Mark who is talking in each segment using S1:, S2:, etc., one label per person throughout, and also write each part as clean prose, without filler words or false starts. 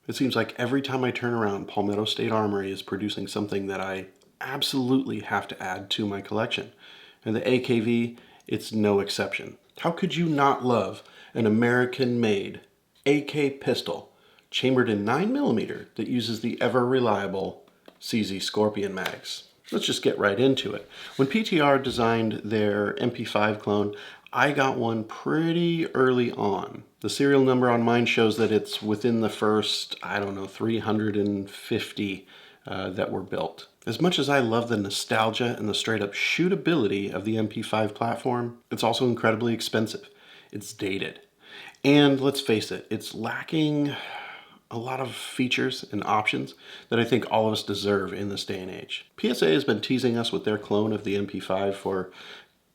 S1: It seems like every time I turn around, Palmetto State Armory is producing something that I absolutely have to add to my collection. And the AKV, it's no exception. How could you not love an American-made AK pistol chambered in 9mm that uses the ever-reliable CZ Scorpion mags? Let's just get right into it. When PTR designed their MP5 clone, I got one pretty early on. The serial number on mine shows that it's within the first, 350 that were built. As much as I love the nostalgia and the straight up shootability of the MP5 platform, it's also incredibly expensive. It's dated. And let's face it, it's lacking a lot of features and options that I think all of us deserve in this day and age. PSA has been teasing us with their clone of the MP5 for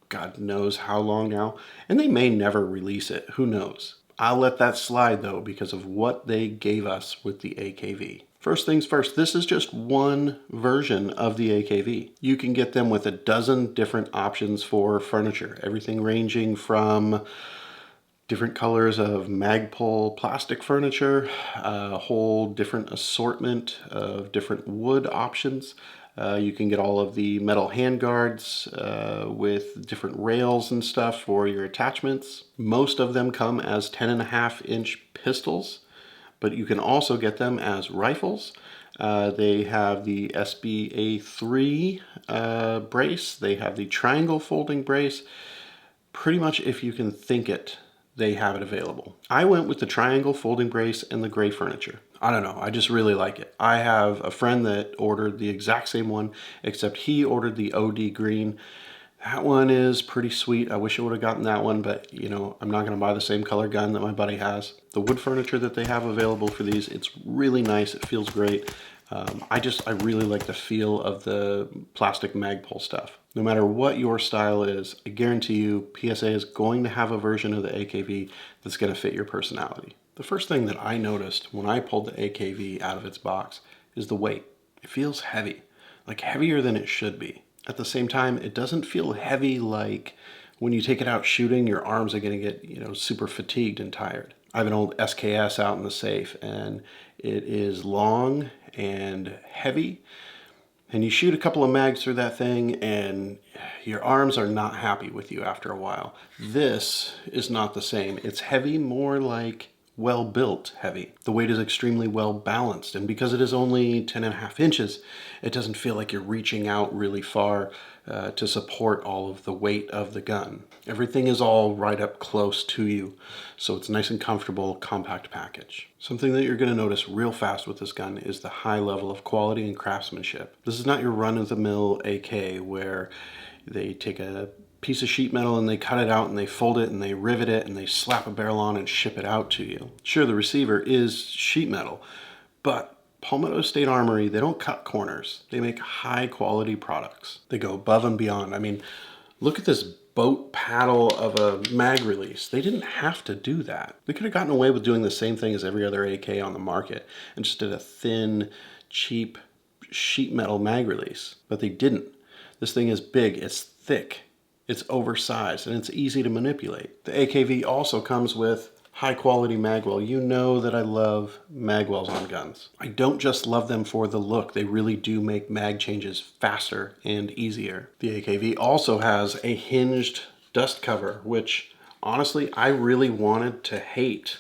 S1: God knows how long now, and they may never release it. Who knows? I'll let that slide though because of what they gave us with the AKV. First things first, this is just one version of the AKV. You can get them with a dozen different options for furniture, everything ranging from different colors of Magpul plastic furniture, a whole different assortment of different wood options. You can get all of the metal handguards with different rails and stuff for your attachments. Most of them come as 10.5-inch pistols, but you can also get them as rifles. They have the SBA3 brace. They have the triangle folding brace. Pretty much if you can think it, they have it available. I went with the triangle folding brace and the gray furniture. I don't know, I just really like it. I have a friend that ordered the exact same one, except he ordered the OD green. That one is pretty sweet. I wish I would have gotten that one, but you know, I'm not gonna buy the same color gun that my buddy has. The wood furniture that they have available for these, it's really nice, it feels great. I really like the feel of the plastic Magpul stuff. No matter what your style is, I guarantee you PSA is going to have a version of the AKV that's going to fit your personality. The first thing that I noticed when I pulled the AKV out of its box is the weight. It feels heavy, like heavier than it should be. At the same time, it doesn't feel heavy like when you take it out shooting, your arms are going to get, super fatigued and tired. I have an old SKS out in the safe and it is long and heavy, and you shoot a couple of mags through that thing and your arms are not happy with you after a while. This is not the same. It's heavy, more like well-built heavy. The weight is extremely well balanced, and because it is only 10.5 inches, it doesn't feel like you're reaching out really far to support all of the weight of the gun. Everything is all right up close to you, so it's nice and comfortable, compact package. Something that you're going to notice real fast with this gun is the high level of quality and craftsmanship. This is not your run-of-the-mill AK where they take a piece of sheet metal and they cut it out and they fold it and they rivet it and they slap a barrel on and ship it out to you. Sure, the receiver is sheet metal, but Palmetto State Armory, they don't cut corners. They make high quality products. They go above and beyond. I mean, look at this boat paddle of a mag release. They didn't have to do that. They could have gotten away with doing the same thing as every other AK on the market and just did a thin, cheap sheet metal mag release, but they didn't. This thing is big, it's thick, it's oversized, and it's easy to manipulate. The AKV also comes with high quality magwell. You know that I love magwells on guns. I don't just love them for the look. They really do make mag changes faster and easier. The AKV also has a hinged dust cover, which honestly I really wanted to hate,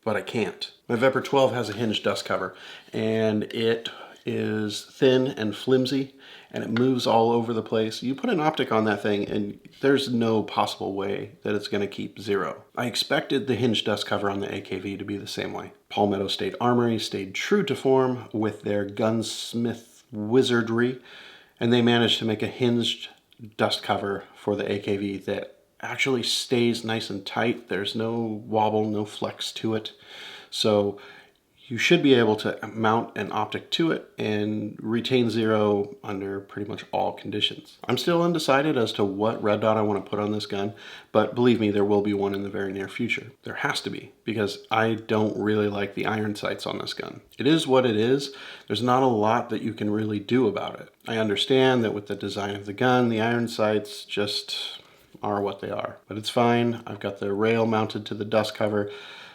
S1: but I can't. My Vepr 12 has a hinged dust cover, and it is thin and flimsy, and it moves all over the place. You put an optic on that thing and there's no possible way that it's going to keep zero. I expected the hinged dust cover on the AKV to be the same way. Palmetto State Armory stayed true to form with their gunsmith wizardry, and they managed to make a hinged dust cover for the AKV that actually stays nice and tight. There's no wobble, no flex to it. So you should be able to mount an optic to it and retain zero under pretty much all conditions. I'm still undecided as to what red dot I want to put on this gun, but believe me, there will be one in the very near future. There has to be, because I don't really like the iron sights on this gun. It is what it is. There's not a lot that you can really do about it. I understand that with the design of the gun, the iron sights just are what they are, but it's fine. I've got the rail mounted to the dust cover.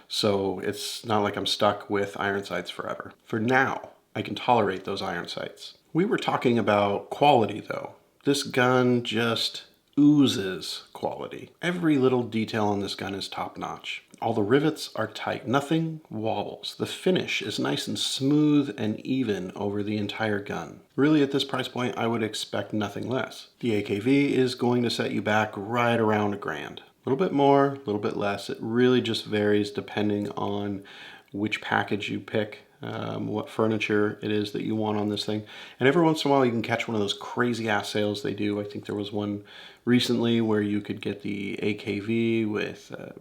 S1: So it's not like I'm stuck with iron sights forever. For now, I can tolerate those iron sights. We were talking about quality though. This gun just oozes quality. Every little detail on this gun is top notch. All the rivets are tight, nothing wobbles. The finish is nice and smooth and even over the entire gun. Really, at this price point, I would expect nothing less. The AKV is going to set you back right around $1,000. A little bit more, a little bit less. It really just varies depending on which package you pick, what furniture it is that you want on this thing. And every once in a while you can catch one of those crazy ass sales they do. I think there was one recently where you could get the AKV with a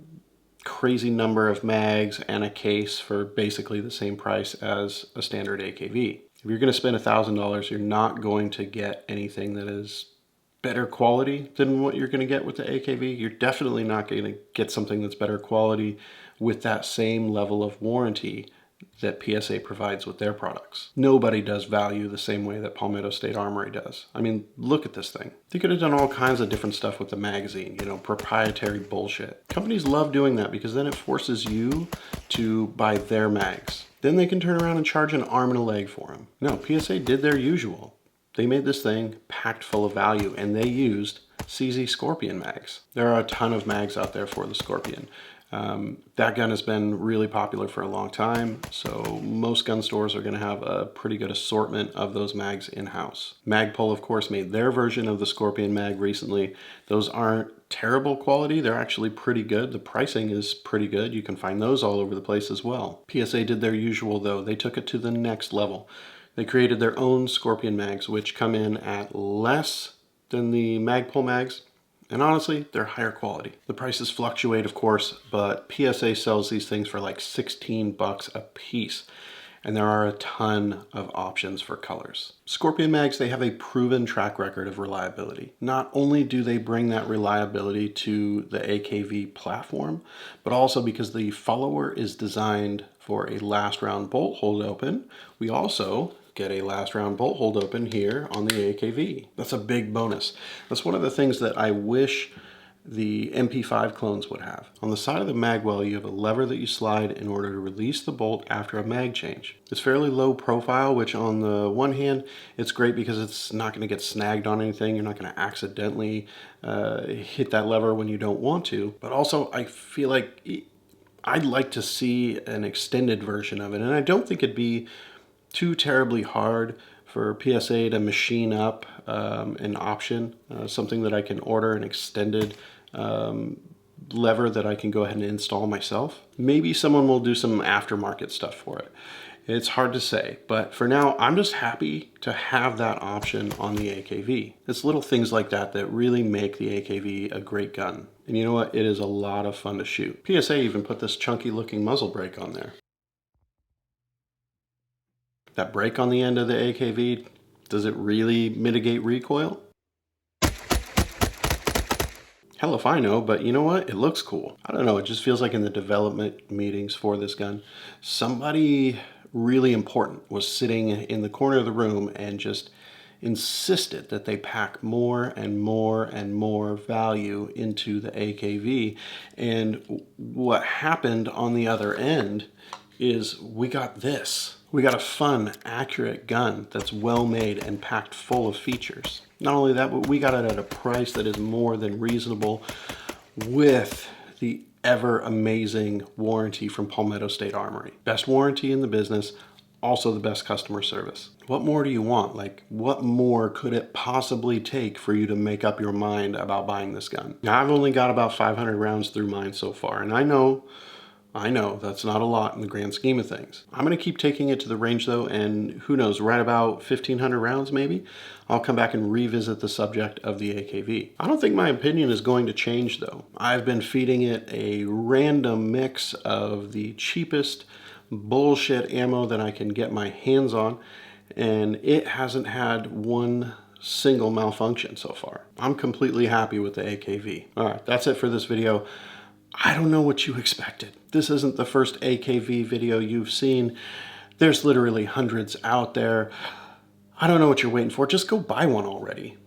S1: crazy number of mags and a case for basically the same price as a standard AKV. If you're going to spend $1,000, you're not going to get anything that is better quality than what you're going to get with the AKV. You're definitely not going to get something that's better quality with that same level of warranty that PSA provides with their products. Nobody does value the same way that Palmetto State Armory does. I mean, look at this thing. They could have done all kinds of different stuff with the magazine, you know, proprietary bullshit. Companies love doing that because then it forces you to buy their mags. Then they can turn around and charge an arm and a leg for them. No, PSA did their usual. They made this thing packed full of value, and they used CZ Scorpion mags. There are a ton of mags out there for the Scorpion. That gun has been really popular for a long time, so most gun stores are going to have a pretty good assortment of those mags in-house. Magpul, of course, made their version of the Scorpion mag recently. Those aren't terrible quality. They're actually pretty good. The pricing is pretty good. You can find those all over the place as well. PSA did their usual, though. They took it to the next level. They created their own Scorpion mags, which come in at less than the Magpul mags. And honestly, they're higher quality. The prices fluctuate, of course, but PSA sells these things for like 16 bucks a piece. And there are a ton of options for colors. Scorpion mags, they have a proven track record of reliability. Not only do they bring that reliability to the AKV platform, but also because the follower is designed for a last round bolt hold open, we also get a last round bolt hold open here on the AKV. That's a big bonus. That's one of the things that I wish the MP5 clones would have. On the side of the mag well, you have a lever that you slide in order to release the bolt after a mag change. It's fairly low profile, which on the one hand, it's great because it's not going to get snagged on anything. You're not going to accidentally hit that lever when you don't want to. But also, I feel like I'd like to see an extended version of it. And I don't think it'd be too terribly hard for PSA to machine up an option, something that I can order, an extended lever that I can go ahead and install myself. Maybe someone will do some aftermarket stuff for it. It's hard to say, but for now, I'm just happy to have that option on the AKV. It's little things like that that really make the AKV a great gun. And you know what? It is a lot of fun to shoot. PSA even put this chunky looking muzzle brake on there. That brake on the end of the AKV, does it really mitigate recoil? Hell if I know, but you know what? It looks cool. I don't know, it just feels like in the development meetings for this gun, somebody really important was sitting in the corner of the room and just insisted that they pack more and more and more value into the AKV. And what happened on the other end is we got this. We got a fun, accurate gun that's well made and packed full of features. Not only that, but we got it at a price that is more than reasonable with the ever amazing warranty from Palmetto State Armory. Best warranty in the business, also the best customer service. What more do you want? Like, what more could it possibly take for you to make up your mind about buying this gun? Now, I've only got about 500 rounds through mine so far, and I know that's not a lot in the grand scheme of things. I'm going to keep taking it to the range though, and who knows, right about 1,500 rounds maybe, I'll come back and revisit the subject of the AKV. I don't think my opinion is going to change though. I've been feeding it a random mix of the cheapest bullshit ammo that I can get my hands on, and it hasn't had one single malfunction so far. I'm completely happy with the AKV. All right, that's it for this video. I don't know what you expected. This isn't the first AKV video you've seen. There's literally hundreds out there. I don't know what you're waiting for. Just go buy one already.